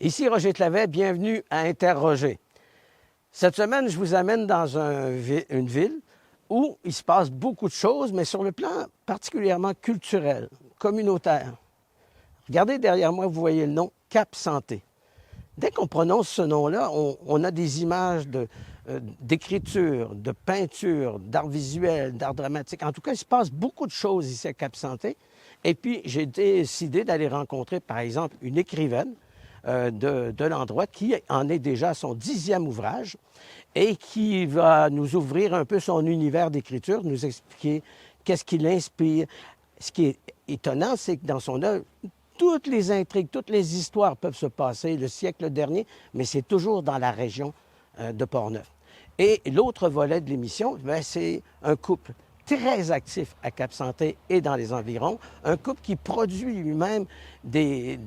Ici Roger Clavet, bienvenue à Interroger. Cette semaine, je vous amène dans une ville où il se passe beaucoup de choses, mais sur le plan particulièrement culturel, communautaire. Regardez derrière moi, vous voyez le nom Cap Santé. Dès qu'on prononce ce nom-là, on a des images d'écriture, de peinture, d'art visuel, d'art dramatique. En tout cas, il se passe beaucoup de choses ici à Cap Santé. Et puis, j'ai décidé d'aller rencontrer, par exemple, une écrivaine de l'endroit qui en est déjà à son 10e ouvrage et qui va nous ouvrir un peu son univers d'écriture, nous expliquer qu'est-ce qui l'inspire. Ce qui est étonnant, c'est que dans son œuvre, toutes les intrigues, toutes les histoires peuvent se passer le siècle dernier, mais c'est toujours dans la région de Portneuf. Et l'autre volet de l'émission, c'est un couple très actif à Cap Santé et dans les environs, un couple qui produit lui-même des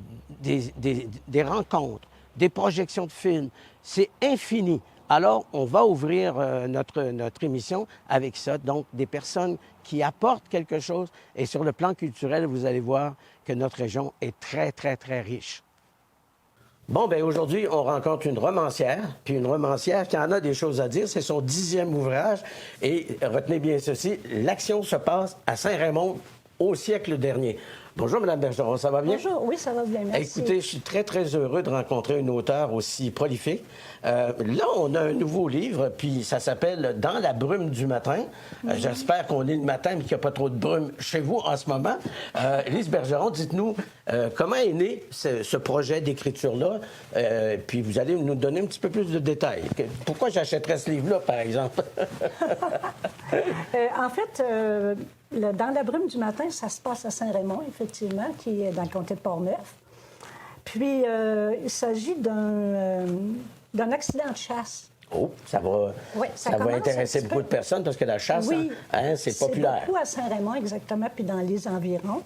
rencontres, des projections de films. C'est infini. Alors, on va ouvrir notre émission avec ça, donc des personnes qui apportent quelque chose. Et sur le plan culturel, vous allez voir que notre région est très, très, très riche. Bon, bien aujourd'hui, on rencontre une romancière, puis une romancière qui en a des choses à dire. C'est son 10e ouvrage. Et retenez bien ceci, l'action se passe à Saint-Raymond au siècle dernier. Bonjour, Mme Bergeron, ça va bien? Bonjour, oui, ça va bien, merci. Écoutez, je suis très, très heureux de rencontrer une auteure aussi prolifique. Là, on a un nouveau livre, puis ça s'appelle « Dans la brume du matin ». J'espère qu'on est le matin, mais qu'il n'y a pas trop de brume chez vous en ce moment. Lise Bergeron, dites-nous, comment est né ce projet d'écriture-là? Puis vous allez nous donner un petit peu plus de détails. Pourquoi j'achèterais ce livre-là, par exemple? En fait, dans la brume du matin, ça se passe à Saint-Raymond, effectivement, qui est dans le comté de Portneuf. Puis, il s'agit d'un accident de chasse. Oh, ça va, oui, ça va intéresser beaucoup de personnes parce que la chasse, oui, c'est populaire. C'est beaucoup à Saint-Raymond, exactement, puis dans les environs.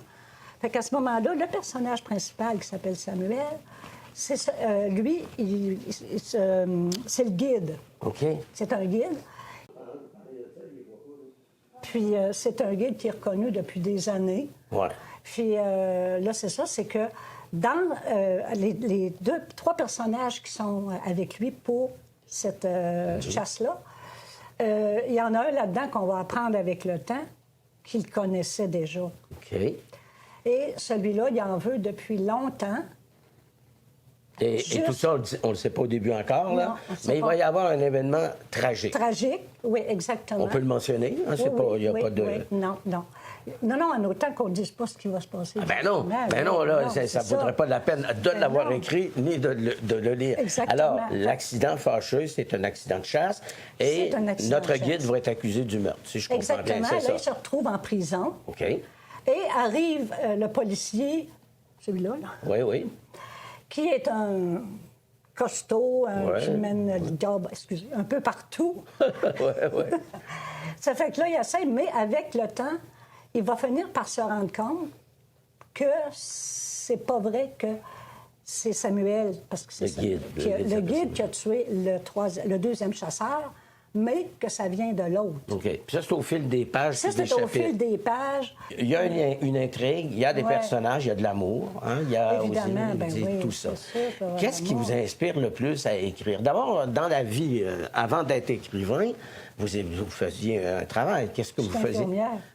Fait qu'à ce moment-là, le personnage principal, qui s'appelle Samuel, lui, c'est le guide. OK. C'est un guide. Puis c'est un guide qui est reconnu depuis des années. Ouais. Puis là, c'est ça, c'est que dans les trois personnages qui sont avec lui pour cette chasse-là, il y en a un là-dedans qu'on va apprendre avec le temps, qu'il connaissait déjà. OK. Et celui-là, il en veut depuis longtemps. Et tout ça, on ne le sait pas au début encore, là, non, mais il va y avoir un événement tragique. Tragique, oui, exactement. On peut le mentionner, hein, c'est pas, il n'y a pas de... Oui. Non, en autant qu'on ne dise pas ce qui va se passer. Ah ben non, là, ça ne vaudrait pas la peine de l'avoir écrit ni de le lire. Exactement. Alors, l'accident fâcheux, c'est un accident de chasse et notre guide va être accusé du meurtre, si je comprends bien, c'est ça. Là, il se retrouve en prison. OK. Et arrive le policier, celui-là, là. Oui. Qui est un costaud, qui mène le job, un peu partout. Oui. Ça fait que là, il essaie, mais avec le temps, il va finir par se rendre compte que c'est pas vrai que c'est Samuel, parce que c'est le guide qui a tué le deuxième chasseur, mais que ça vient de l'autre. OK. Puis ça, c'est au fil des pages. Ça, c'est au fil des pages. Il y a une intrigue, il y a des personnages, il y a de l'amour, hein? Il y a évidemment, aussi tout ça. Sûr, qu'est-ce qui vous inspire le plus à écrire? D'abord, dans la vie, avant d'être écrivain, vous faisiez un travail. Qu'est-ce que vous faisiez?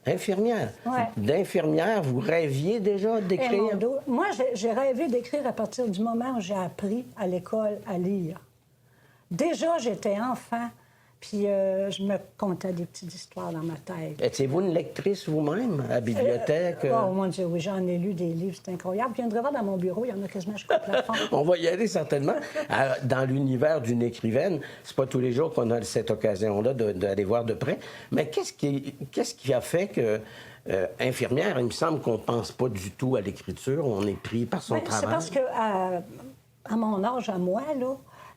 Infirmière. Ouais. D'infirmière, vous rêviez déjà d'écrire? Moi, j'ai rêvé d'écrire à partir du moment où j'ai appris à l'école à lire. Déjà, j'étais enfant. Puis je me contais des petites histoires dans ma tête. Étiez-vous une lectrice vous-même, à la bibliothèque? Oh mon Dieu, oui, j'en ai lu des livres, c'est incroyable. Vous viendrez voir dans mon bureau, il y en a quasiment jusqu'au plafond. On va y aller certainement. Dans l'univers d'une écrivaine, c'est pas tous les jours qu'on a cette occasion-là d'aller voir de près. Mais qu'est-ce qui a fait que... infirmière, il me semble qu'on ne pense pas du tout à l'écriture, on est pris par son travail. C'est parce que à mon âge, à moi, là,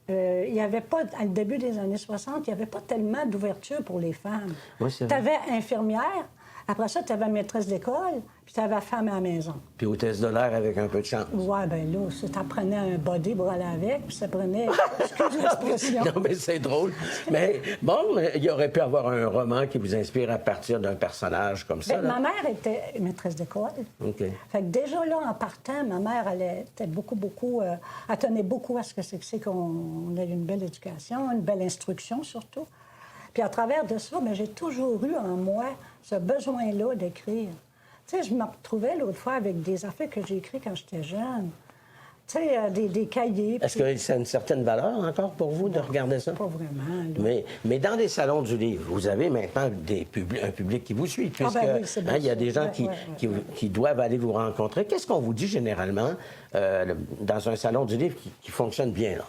il n'y avait pas, à le début des années 60, il n'y avait pas tellement d'ouverture pour les femmes. Oui, tu avais infirmière, Après ça, tu avais maîtresse d'école, puis tu avais femme à la maison. Puis hôtesse de l'air avec un peu de chance. Ouais, ben là, ça t'apprenait un body pour aller avec, puis ça prenait... Excuse l'expression. Non, mais c'est drôle. Mais bon, il y aurait pu avoir un roman qui vous inspire à partir d'un personnage comme ça. Ben, ma mère était maîtresse d'école. OK. Fait que déjà là, en partant, ma mère, elle était beaucoup... elle tenait beaucoup à ce que c'est qu'on ait une belle éducation, une belle instruction surtout. Puis à travers de ça, ben, j'ai toujours eu en moi ce besoin-là d'écrire. Tu sais, je me retrouvais l'autre fois avec des affaires que j'ai écrites quand j'étais jeune. Tu sais, des cahiers. Est-ce que ça a une certaine valeur encore pour vous de regarder ça? Pas vraiment. Là. Mais dans des salons du livre, vous avez maintenant un public qui vous suit, puisque ben oui, il y a des gens qui doivent aller vous rencontrer. Qu'est-ce qu'on vous dit généralement dans un salon du livre qui fonctionne bien, là?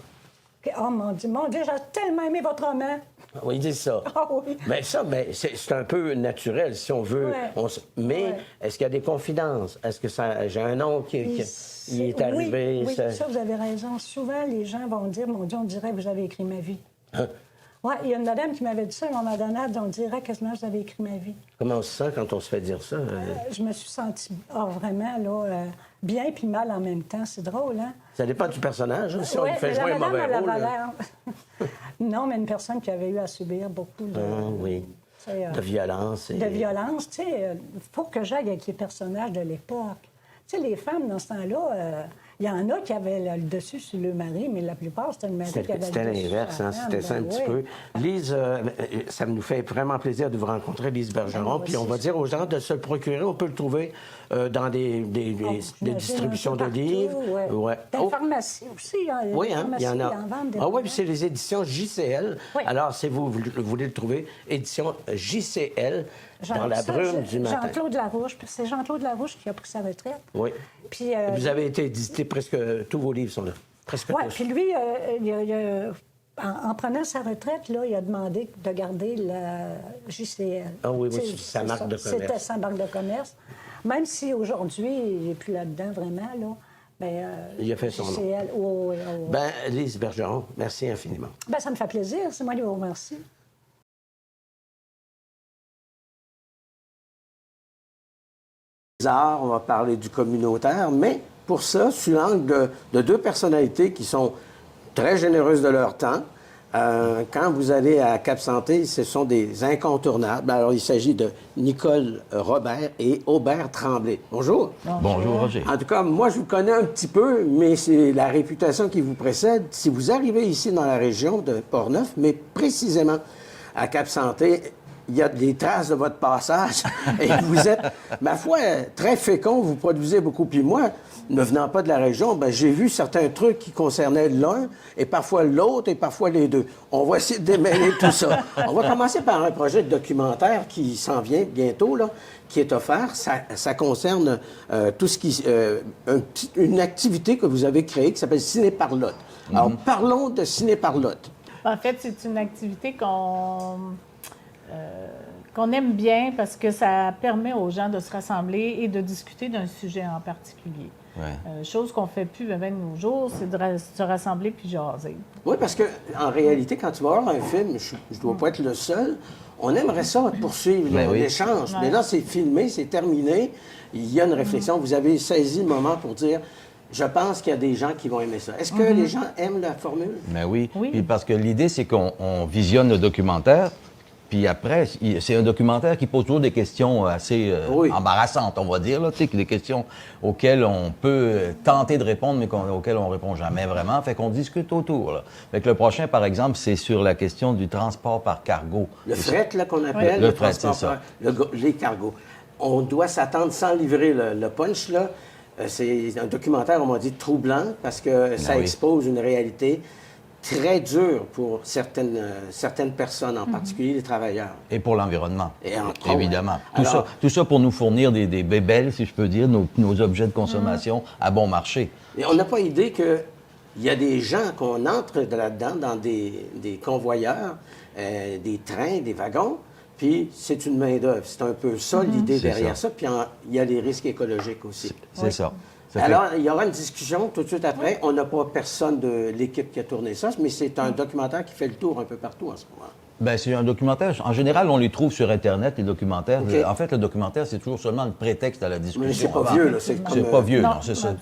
Oh mon Dieu, j'ai tellement aimé votre roman. Oui, ils disent ça. Ah oui. Mais ça, c'est un peu naturel, si on veut. Ouais. Mais est-ce qu'il y a des confidences? Est-ce que ça... J'ai un nom qui est arrivé? Oui, ça, vous avez raison. Souvent, les gens vont dire, mon Dieu, on dirait que vous avez écrit ma vie. Hein? Oui, il y a une madame qui m'avait dit ça, on m'a donné, on dirait quasiment que vous avez écrit ma vie. Comment on se sent quand on se fait dire ça? Je me suis sentie vraiment là, bien puis mal en même temps. C'est drôle, hein? Ça dépend du personnage. Hein, si on Oui, lui fait mais jouer la un madame, mauvais elle rôle. avait l'air... Non, mais une personne qui avait eu à subir beaucoup de... oui. De violence. De violence, tu sais. Il faut que j'aille avec les personnages de l'époque. Tu sais, les femmes, dans ce temps-là, il y en a qui avaient le dessus sur le mari, mais la plupart, c'était le mari qui avait le dessus. C'était l'inverse, hein? C'était ça un petit peu. Lise, ça nous fait vraiment plaisir de vous rencontrer, Lise Bergeron. Puis on va dire aux gens de se le procurer. On peut le trouver dans des distributions de livres. Ouais. Dans les pharmacies aussi. Oui, hein? Il y en a. Ah oui, puis c'est les éditions JCL. Oui. Alors, si vous voulez le trouver, édition JCL. Dans la brume du matin. Jean-Claude Larouche. C'est Jean-Claude Larouche qui a pris sa retraite. Oui. Puis, vous avez été édité presque... Tous vos livres sont là. Presque tous. Oui, puis lui, en prenant sa retraite, là, il a demandé de garder la JCL. Ah oui, oui, sa marque de commerce. C'était sa marque de commerce. Même si aujourd'hui, il n'est plus là-dedans vraiment, là. Bien, il a fait son JCL, nom. Ben, Lise Bergeron, merci infiniment. Ben, ça me fait plaisir. C'est moi qui vous remercie. On va parler du communautaire, mais pour ça, sous l'angle de deux personnalités qui sont très généreuses de leur temps. Quand vous allez à Cap-Santé, ce sont des incontournables. Alors, il s'agit de Nicole Robert et Aubert Tremblay. Bonjour. Bonjour, Roger. En tout cas, moi, je vous connais un petit peu, mais c'est la réputation qui vous précède. Si vous arrivez ici dans la région de Portneuf, mais précisément à Cap-Santé, il y a des traces de votre passage et vous êtes, ma foi, très fécond, vous produisez beaucoup. Puis moi, ne venant pas de la région, ben, j'ai vu certains trucs qui concernaient l'un et parfois l'autre et parfois les deux. On va essayer de démêler tout ça. On va commencer par un projet de documentaire qui s'en vient bientôt, là, qui est offert. Ça concerne tout ce qui... une activité que vous avez créée qui s'appelle Ciné-Parlotte. Alors, parlons de Ciné-Parlotte. En fait, c'est une activité qu'on aime bien parce que ça permet aux gens de se rassembler et de discuter d'un sujet en particulier. Ouais. Chose qu'on ne fait plus avec nos jours, c'est de se rassembler puis jaser. Oui, parce qu'en réalité, quand tu vas voir un film, je ne dois pas être le seul, on aimerait ça poursuivre l'échange. Mais là, c'est filmé, c'est terminé. Il y a une réflexion. Vous avez saisi le moment pour dire... Je pense qu'il y a des gens qui vont aimer ça. Est-ce que les gens aiment la formule? Ben oui. Puis parce que l'idée, c'est qu'on visionne le documentaire, puis après, c'est un documentaire qui pose toujours des questions assez embarrassantes, on va dire, là, des questions auxquelles on peut tenter de répondre, mais auxquelles on ne répond jamais vraiment. Fait qu'on discute autour. Là. Fait que le prochain, par exemple, c'est sur la question du transport par cargo. Le fret, là, qu'on appelle, le fret, transport les cargos. On doit s'attendre sans livrer le punch, là. C'est un documentaire, on m'a dit, troublant parce que ça expose une réalité très dure pour certaines personnes, en particulier les travailleurs. Et pour l'environnement, évidemment. Alors, tout ça pour nous fournir des bébelles, si je peux dire, nos objets de consommation à bon marché. Et on n'a pas idée qu'il y a des gens qu'on entre là-dedans, dans des convoyeurs, des trains, des wagons, puis c'est une main-d'œuvre. C'est un peu ça l'idée derrière ça. Puis il y a les risques écologiques aussi. C'est ça. Alors, il y aura une discussion tout de suite après. On n'a pas personne de l'équipe qui a tourné ça, mais c'est un documentaire qui fait le tour un peu partout en ce moment. Ben, c'est un documentaire. En général, on les trouve sur Internet, les documentaires. Okay. En fait, le documentaire, c'est toujours seulement le prétexte à la discussion. Mais c'est pas vieux, là. C'est pas vieux, non, c'est ça.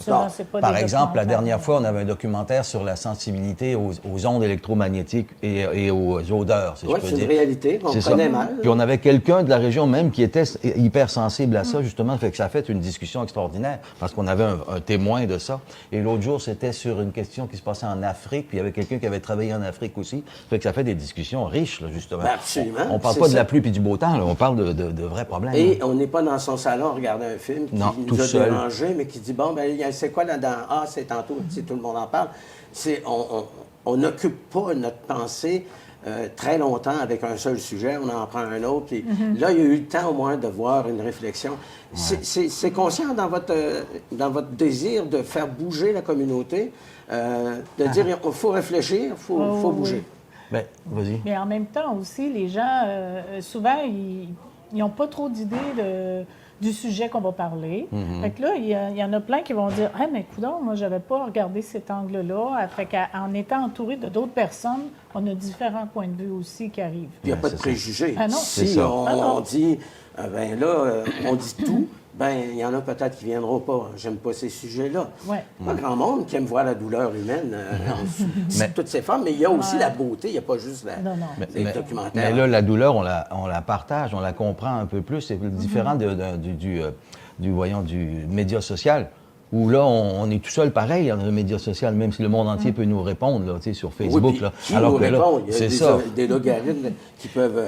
Par exemple, la dernière fois, fois, on avait un documentaire sur la sensibilité aux ondes électromagnétiques et aux odeurs, si je peux dire. C'est une réalité qu'on connaît mal. Puis on avait quelqu'un de la région même qui était hypersensible à ça, justement. Fait que ça a fait une discussion extraordinaire parce qu'on avait un témoin de ça. Et l'autre jour, c'était sur une question qui se passait en Afrique, puis il y avait quelqu'un qui avait travaillé en Afrique aussi. Fait que ça fait des discussions riches, là, justement. Ben absolument. On parle pas de la pluie puis du beau temps, là. On parle de vrais problèmes. Et on n'est pas dans son salon à regarder un film qui nous a dérangé, mais qui dit, bon, ben c'est quoi là-dedans? Ah, c'est tantôt, tout le monde en parle. On n'occupe pas notre pensée très longtemps avec un seul sujet, on en prend un autre. Puis là, il y a eu le temps au moins de voir une réflexion. Ouais. C'est conscient dans votre désir de faire bouger la communauté, de dire, il faut réfléchir, il faut bouger. Bien, vas-y. Mais en même temps aussi, les gens, souvent, ils n'ont pas trop d'idées du sujet qu'on va parler. Fait que là, il y en a plein qui vont dire « Ah, mais coudonc, moi, je n'avais pas regardé cet angle-là. » Fait qu'en étant entouré de d'autres personnes, on a différents points de vue aussi qui arrivent. Il n'y a pas de préjugés. Ah non. Si on dit, ben là, on dit tout, ben il y en a peut-être qui ne viendront pas. J'aime pas ces sujets-là. Ouais. Pas grand monde qui aime voir la douleur humaine sous toutes ces formes, mais il y a aussi la beauté, il n'y a pas juste les documentaires. Mais là, la douleur, on la partage, on la comprend un peu plus. C'est différent du média social. Où là, on est tout seul pareil dans le média social, même si le monde entier peut nous répondre là, sur Facebook. Oui, là. Qui alors nous répond? Il y a des logarithmes qui peuvent...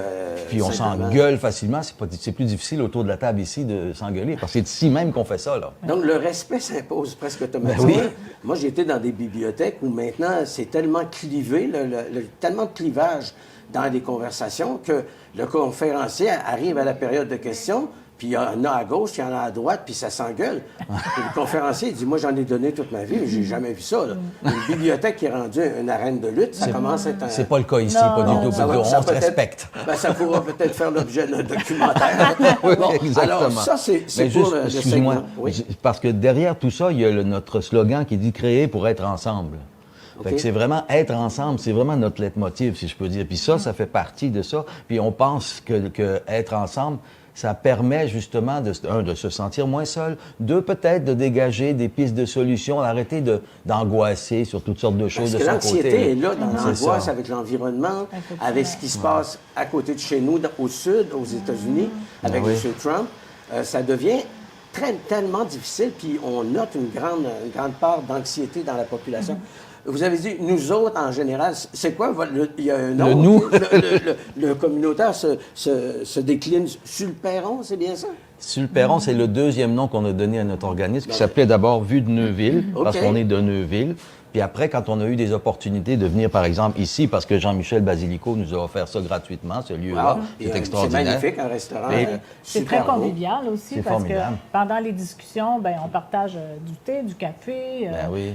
puis on s'engueule facilement. C'est plus difficile autour de la table ici de s'engueuler, parce que c'est ici même qu'on fait ça. Là. Donc, le respect s'impose presque automatiquement. Ben oui. Moi, j'ai été dans des bibliothèques où maintenant, c'est tellement clivé, tellement de clivage dans les conversations que le conférencier arrive à la période de questions. Puis il y en a à gauche, il y en a à droite, puis ça s'engueule. Puis le conférencier dit, moi, j'en ai donné toute ma vie, mais j'ai jamais vu ça. Là. Une bibliothèque qui est rendue une arène de lutte, ça commence à être un... C'est pas le cas ici, pas du tout. On se respecte. Ben, ça pourra peut-être faire l'objet d'un documentaire. Oui, exactement. Alors, ça, c'est pour le segment. Oui. Parce que derrière tout ça, il y a notre slogan qui dit « Créer pour être ensemble ». Fait que c'est vraiment être ensemble, c'est vraiment notre leitmotiv, si je peux dire. Puis ça fait partie de ça. Puis on pense que être ensemble, ça permet justement de se sentir moins seul, peut-être de dégager des pistes de solutions, d'arrêter d'angoisser sur toutes sortes de choses de son côté. Parce que l'anxiété est là dans l'angoisse avec l'environnement, avec ce qui se passe à côté de chez nous, au sud, aux États-Unis, avec M. Trump. Ça devient tellement difficile, puis on note une grande part d'anxiété dans la population. Vous avez dit, nous autres, en général, c'est quoi? Il y a un nom. Le nous. Le communautaire se décline sur le perron, c'est bien ça? Sur le perron, c'est le deuxième nom qu'on a donné à notre organisme, qui s'appelait d'abord Vue de Neuville, parce qu'on est de Neuville. Puis après, quand on a eu des opportunités de venir, par exemple, ici, parce que Jean-Michel Basilico nous a offert ça gratuitement, ce lieu-là, c'est extraordinaire. C'est magnifique, un restaurant. C'est très convivial aussi, parce formidable. que pendant les discussions, on partage du thé, du café. Oui,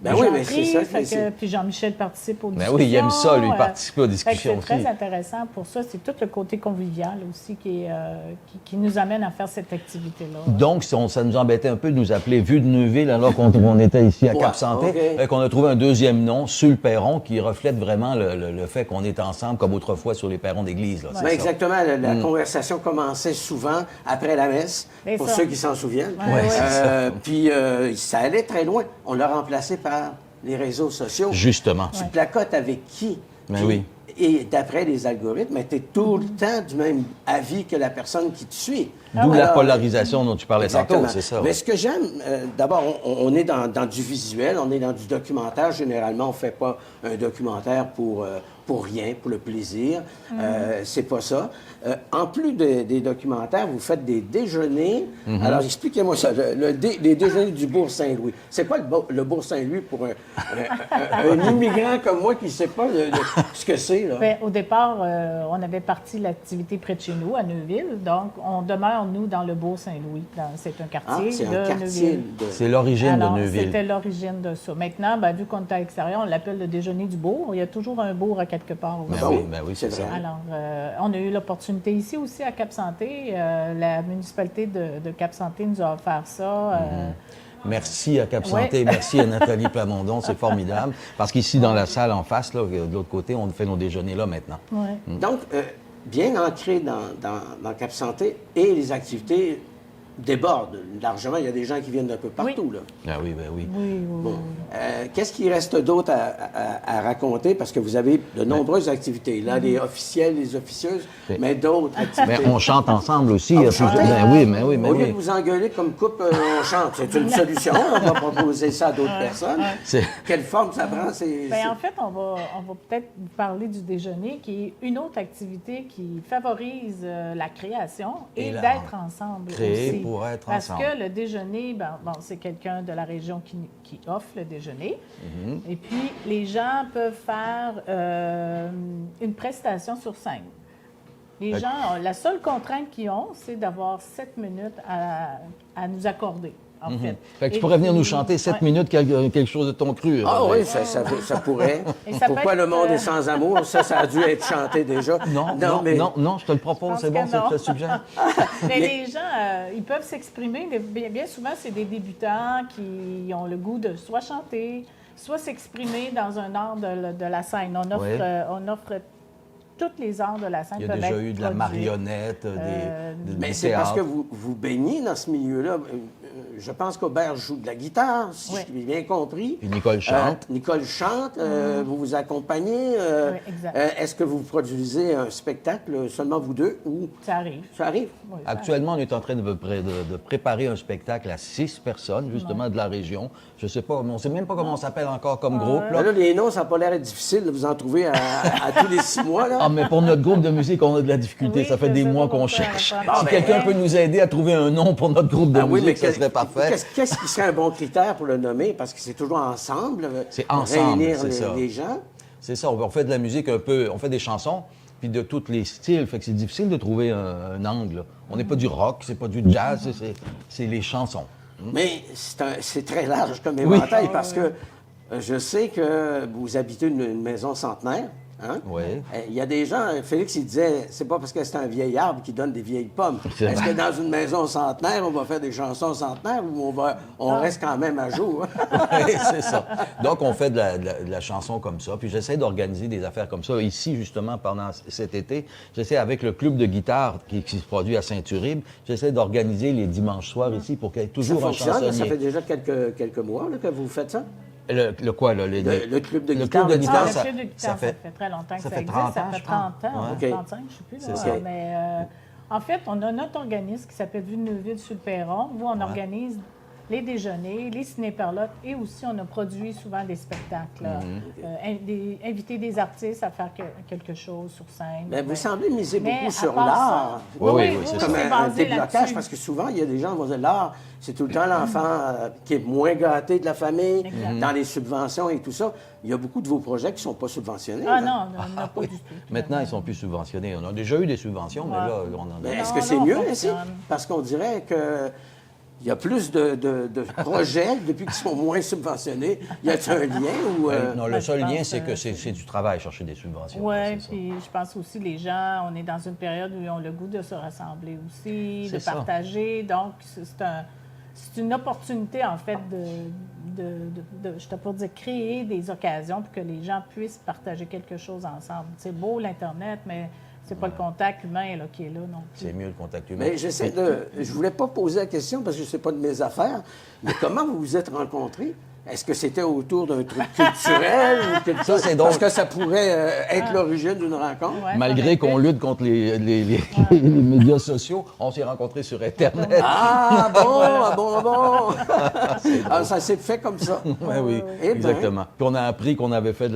mais c'est ça. Puis Jean-Michel participe aux discussions. Oui, il aime ça, lui, participer aux discussions aussi. C'est très intéressant pour ça. C'est tout le côté convivial aussi qui nous amène à faire cette activité-là. Donc, ça nous embêtait un peu de nous appeler Vue de Neuville alors qu'on était ici à Cap-Santé. Qu'on a trouvé un deuxième nom sur le perron qui reflète vraiment le fait qu'on est ensemble comme autrefois sur les perrons d'église. Ouais. Exactement. La conversation commençait souvent après la messe, pour ceux qui s'en souviennent. Puis ça allait très loin. On l'a remplacé par les réseaux sociaux. Justement. Tu placotes avec qui? Oui. Et d'après les algorithmes, tu es tout le temps du même avis que la personne qui te suit. D'où la polarisation dont tu parlais tantôt, c'est ça. Mais ce que j'aime, d'abord, on est dans du visuel, on est dans du documentaire. Généralement, on ne fait pas un documentaire pour rien, pour le plaisir. C'est pas ça. En plus des documentaires, vous faites des déjeuners. Alors, expliquez-moi ça, les déjeuners du Bourg-Saint-Louis. C'est quoi le Bourg-Saint-Louis pour un immigrant comme moi qui ne sait pas ce que c'est? Là? Bien, au départ, on avait parti l'activité près de chez nous, à Neuville. Donc, on demeure, nous, dans le Bourg-Saint-Louis. C'est un quartier de Neuville. C'est l'origine de Neuville. C'était l'origine de ça. Maintenant, vu qu'on est à l'extérieur, on l'appelle le déjeuner du bourg. Il y a toujours un bourg à quelque part aussi. Oui, c'est ça. Alors, on a eu l'opportunité ici aussi à Cap-Santé. La municipalité de Cap-Santé nous a offert ça. Merci à Cap Santé, merci à Nathalie Plamondon, c'est formidable. Parce qu'ici, dans la salle en face, là, de l'autre côté, on fait nos déjeuners là maintenant. Ouais. Donc, bien ancré dans Cap Santé et les activités débordent largement. Il y a des gens qui viennent d'un peu partout. Là. Ah oui, ben oui. Bon. Qu'est-ce qu'il reste d'autre à raconter? Parce que vous avez de nombreuses activités. Là, les officiels, les officieuses, mais d'autres activités. Mais on chante ensemble aussi. Ah, vous chantez? Ben oui. Au lieu de vous engueuler comme couple, on chante. C'est une solution. On va proposer ça à d'autres personnes. Quelle forme ça prend? En fait, on va peut-être vous parler du déjeuner, qui est une autre activité qui favorise la création et d'être ensemble aussi. Pour être Parce ensemble. que le déjeuner, c'est quelqu'un de la région qui offre le déjeuner. Et puis, les gens peuvent faire une prestation sur scène. Les gens, la seule contrainte qu'ils ont, c'est d'avoir 7 minutes à nous accorder, en fait. Fait que tu pourrais venir nous chanter 7 minutes quelque chose de ton cru. Ah oui, ça pourrait. Pourquoi le monde est sans amour? Ça a dû être chanté déjà. Non, je te le propose, c'est bon, je te suggère. Mais les gens, ils peuvent s'exprimer. Bien souvent, c'est des débutants qui ont le goût de soit chanter, soit s'exprimer dans un art de la scène. On offre tous les arts de la scène. Il y a déjà eu de la marionnette, Mais c'est parce que vous baignez dans ce milieu-là. Je pense qu'Aubert joue de la guitare, si j'ai bien compris. Puis Nicole chante. Nicole chante, vous vous accompagnez. Oui, exact. Est-ce que vous produisez un spectacle, seulement vous deux? Ou... Ça arrive. Ça arrive? Oui, Actuellement, on est en train de préparer un spectacle à 6 personnes, justement, de la région. Je ne sais pas, on ne sait même pas comment on s'appelle encore comme groupe. Là, les noms, ça n'a pas l'air difficile de vous en trouver à tous les 6 mois. Là. Ah, mais pour notre groupe de musique, on a de la difficulté. Oui, ça fait des c'est mois ça, qu'on on cherche. peut Si quelqu'un peut nous aider à trouver un nom pour notre groupe de musique, ça serait parfait. Qu'est-ce qui serait un bon critère pour le nommer? Parce que c'est toujours ensemble. C'est ensemble, réunir c'est les gens. C'est ça, on fait de la musique un peu, on fait des chansons, puis de tous les styles, fait que c'est difficile de trouver un angle. On n'est pas du rock, c'est pas du jazz, c'est les chansons. Mais c'est très large comme éventail parce que je sais que vous habitez une maison centenaire. Hein? Oui. Il y a des gens, Félix, il disait, c'est pas parce que c'est un vieil arbre qui donne des vieilles pommes. Est-ce que dans une maison centenaire, on va faire des chansons centenaires ou on reste quand même à jour? Oui, c'est ça. Donc, on fait de la chanson comme ça. Puis j'essaie d'organiser des affaires comme ça. Ici, justement, pendant cet été, j'essaie avec le club de guitare qui se produit à Saint-Uribe, j'essaie d'organiser les dimanches soirs ici pour qu'il y ait toujours un chansonnier. Ça fait déjà quelques mois là, que vous faites ça? Le quoi, là? Le club de le guitare. Club de guitare, le club de guitare, ça fait très longtemps que ça existe. 30 ans, ça fait 30 ans, ouais. 35, je ne sais plus. C'est Là, ça. mais en fait, on a notre organisme qui s'appelle Villeneuve-sur-le-Perron, où on organise les déjeuners, les ciné-perlottes, et aussi on a produit souvent des spectacles. Là. Inviter des artistes à faire quelque chose sur scène. Mais vous semblez miser Mais beaucoup à sur part l'art. ça- Oui, c'est Comme c'est un basé déblocage, là-dessus. parce que souvent, il y a des gens qui vont dire l'art, c'est tout le temps l'enfant qui est moins gâté de la famille, Exact. dans les subventions et tout ça. Il y a beaucoup de vos projets qui ne sont pas subventionnés. Ah là. non, on n'a pas du tout. Maintenant, ils sont plus subventionnés. On a déjà eu des subventions, mais là, on en Mais a. est-ce Non, que c'est non, mieux on ainsi? fonctionne. Parce qu'on dirait que il y a plus de projets depuis qu'ils sont moins subventionnés. Y a-t-il un lien ou... Non, le seul je pense lien, c'est que que c'est du travail, chercher des subventions. Oui, c'est ça. puis je pense aussi les gens, on est dans une période où ils ont le goût de se rassembler aussi, de C'est ça. partager. Donc, c'est une opportunité, en fait, je te pour dire, créer des occasions pour que les gens puissent partager quelque chose ensemble. C'est beau, l'Internet, mais c'est pas le contact humain là, qui est là non plus. C'est mieux le contact humain. Mais je voulais pas poser la question parce que c'est pas de mes affaires, mais comment vous vous êtes rencontrés? Est-ce que c'était autour d'un truc culturel ou quelque chose? c'est drôle. Parce que ça pourrait être l'origine d'une rencontre. Ouais, Malgré ça qu'on aurait pu. lutte contre les médias sociaux, on s'est rencontrés sur Internet. Ah bon! Ah, ça s'est fait comme ça. Oui, Eh ben. exactement. Puis on a appris qu'on avait fait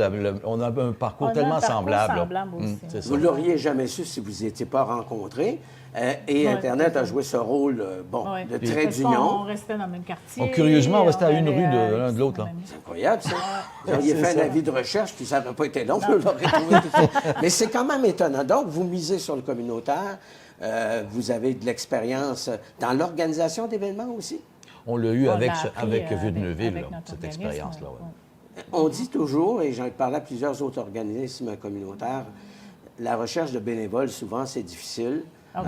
on avait un parcours On a tellement un parcours semblable. là. semblable aussi. C'est ça. Vous l'auriez jamais su si vous n'étiez pas rencontrés. Et Internet a joué ce rôle Ouais. de Parce trait qu'on d'union. restait dans le même quartier. Oh, curieusement, on restait à allait une rue de l'un de l'autre, là. C'est incroyable, ça. Vous auriez C'est fait ça. un avis de recherche, puis ça n'aurait pas été long, vous l'aurez trouvé tout de suite. Mais c'est quand même étonnant. Donc, vous misez sur le communautaire. Vous avez de l'expérience dans l'organisation d'événements aussi. On l'a eu On avec, l'a appris, avec avec Ville-Neuville, notre cette organisme, expérience-là. ouais. ouais. On dit toujours, et j'en ai parlé à plusieurs autres organismes communautaires, la recherche de bénévoles, souvent, c'est difficile. Ah,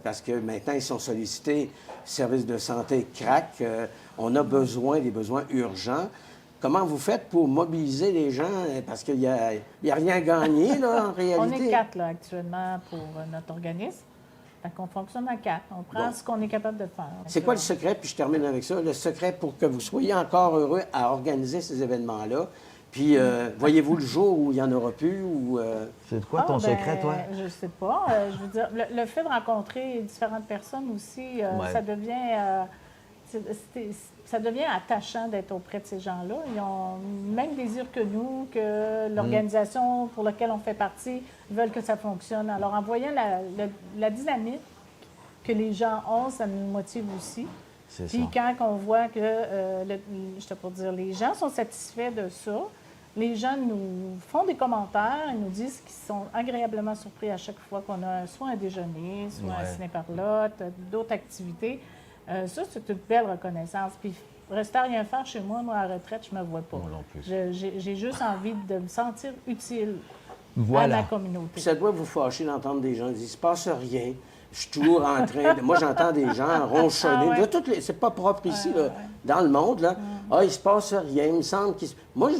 parce que maintenant, ils sont sollicités, services de santé craquent, on a besoin, des besoins urgents. Comment vous faites pour mobiliser les gens? Parce qu'il n'y a, rien à gagner, là, en réalité. On est 4, là, actuellement, pour notre organisme. Fait qu'on fonctionne à 4. On prend ce qu'on est capable de faire. C'est quoi le secret? Puis je termine avec ça. Le secret pour que vous soyez encore heureux à organiser ces événements-là. Puis, voyez-vous le jour où il n'y en aura plus? Ou, C'est quoi ton secret, toi? Je ne sais pas. Je veux dire, le fait de rencontrer différentes personnes aussi, ça devient attachant d'être auprès de ces gens-là. Ils ont le même désir que nous, que l'organisation pour laquelle on fait partie veulent que ça fonctionne. Alors, en voyant la dynamique que les gens ont, ça nous motive aussi. Puis quand on voit que, les gens sont satisfaits de ça, les gens nous font des commentaires, ils nous disent qu'ils sont agréablement surpris à chaque fois qu'on a soit un déjeuner, soit un ciné-parlotte, d'autres activités. Ça, c'est une belle reconnaissance. Puis rester à rien faire chez moi, à la retraite, je ne me vois pas. J'ai juste envie de me sentir utile à ma communauté. Puis ça doit vous fâcher d'entendre des gens dire « il ne se passe rien ». Je suis toujours en train de... Moi, j'entends des gens ronchonner. C'est pas propre ici, là, dans le monde. Là. Ah, il se passe rien. Il me semble qu'il... Moi,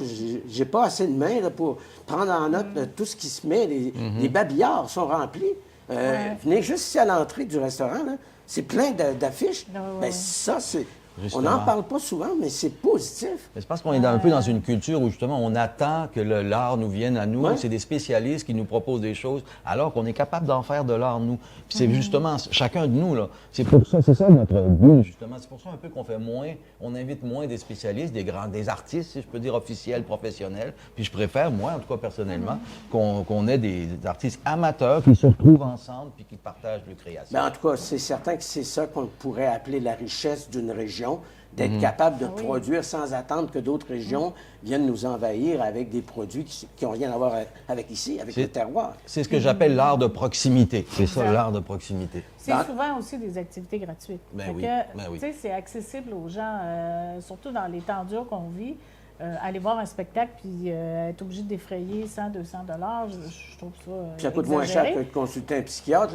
j'ai pas assez de mains là, pour prendre en note tout ce qui se met. Les babillards sont remplis. Venez juste ici à l'entrée du restaurant. Là. C'est plein d'affiches. Ben, ça, c'est... Justement. On n'en parle pas souvent, mais c'est positif. C'est parce qu'on est un peu dans une culture où, justement, on attend que l'art nous vienne à nous. Ouais. C'est des spécialistes qui nous proposent des choses, alors qu'on est capable d'en faire de l'art, nous. Puis c'est justement chacun de nous, là. C'est ça notre but, justement. C'est pour ça un peu qu'on fait moins, on invite moins des spécialistes, des artistes, si je peux dire, officiels, professionnels. Puis je préfère, moi, en tout cas, personnellement, qu'on ait des artistes amateurs qui se retrouvent ensemble puis qui partagent leur création. Bien, en tout cas, c'est certain que c'est ça qu'on pourrait appeler la richesse d'une région. D'être capable de produire sans attendre que d'autres régions viennent nous envahir avec des produits qui n'ont rien à voir avec ici, avec le terroir. C'est ce que j'appelle l'art de proximité. C'est ça, l'art de proximité. C'est souvent aussi des activités gratuites. C'est accessible aux gens, surtout dans les temps durs qu'on vit. Aller voir un spectacle puis être obligé de défrayer 100, 200 $, je trouve ça puis ça coûte moins cher que de consulter un psychiatre.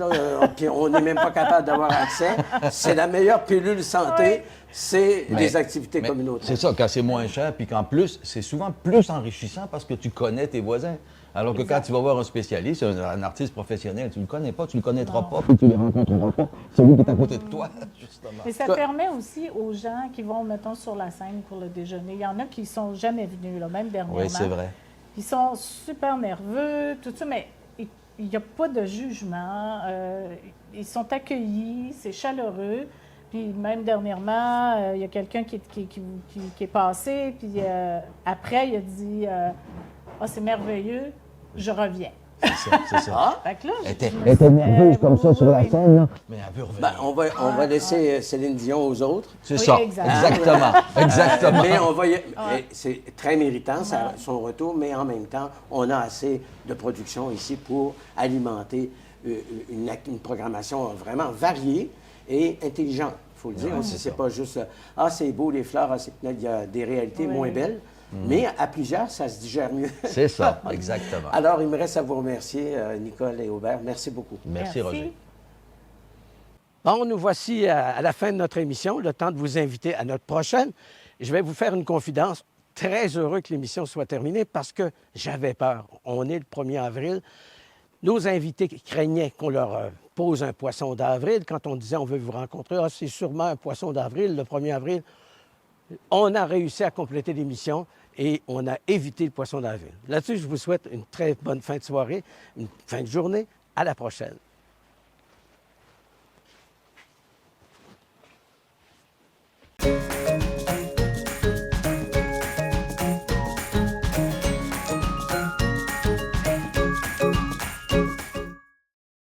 Puis on n'est même pas capable d'avoir accès. C'est la meilleure pilule santé, c'est les activités communautaires. C'est ça, quand c'est moins cher, puis qu'en plus, c'est souvent plus enrichissant parce que tu connais tes voisins. Alors que quand tu vas voir un spécialiste, un artiste professionnel, tu ne le connais pas, tu ne le connaîtras pas, puis tu ne le rencontreras pas. C'est lui qui est à côté de toi, justement. Mais ça permet aussi aux gens qui vont, mettons, sur la scène pour le déjeuner. Il y en a qui ne sont jamais venus, là, même dernièrement. Oui, c'est vrai. Ils sont super nerveux, tout ça, mais il n'y a pas de jugement. Ils sont accueillis, c'est chaleureux. Puis même dernièrement, il y a quelqu'un qui est passé, puis après, il a dit « Ah, c'est merveilleux, je reviens. » C'est ça. Fait que là, elle était nerveuse comme ça sur la scène, là. Mais elle veut revenir. Ben, on va laisser Céline Dion aux autres. C'est ça, exactement. Mais c'est très méritant, son retour, mais en même temps, on a assez de production ici pour alimenter une programmation vraiment variée et intelligente, il faut le dire. C'est pas juste « Ah, c'est beau, les fleurs, il y a des réalités moins belles ». Mais à plusieurs, ça se digère mieux. C'est ça, exactement. Alors, il me reste à vous remercier, Nicole et Aubert. Merci beaucoup. Merci, Roger. Bon, nous voici à la fin de notre émission, le temps de vous inviter à notre prochaine. Je vais vous faire une confidence. Très heureux que l'émission soit terminée parce que j'avais peur. On est le 1er avril. Nos invités craignaient qu'on leur pose un poisson d'avril. Quand on disait « on veut vous rencontrer », « Ah, c'est sûrement un poisson d'avril, le 1er avril ». On a réussi à compléter l'émission et on a évité le poisson d'avril. Là-dessus, je vous souhaite une très bonne fin de soirée, une fin de journée. À la prochaine.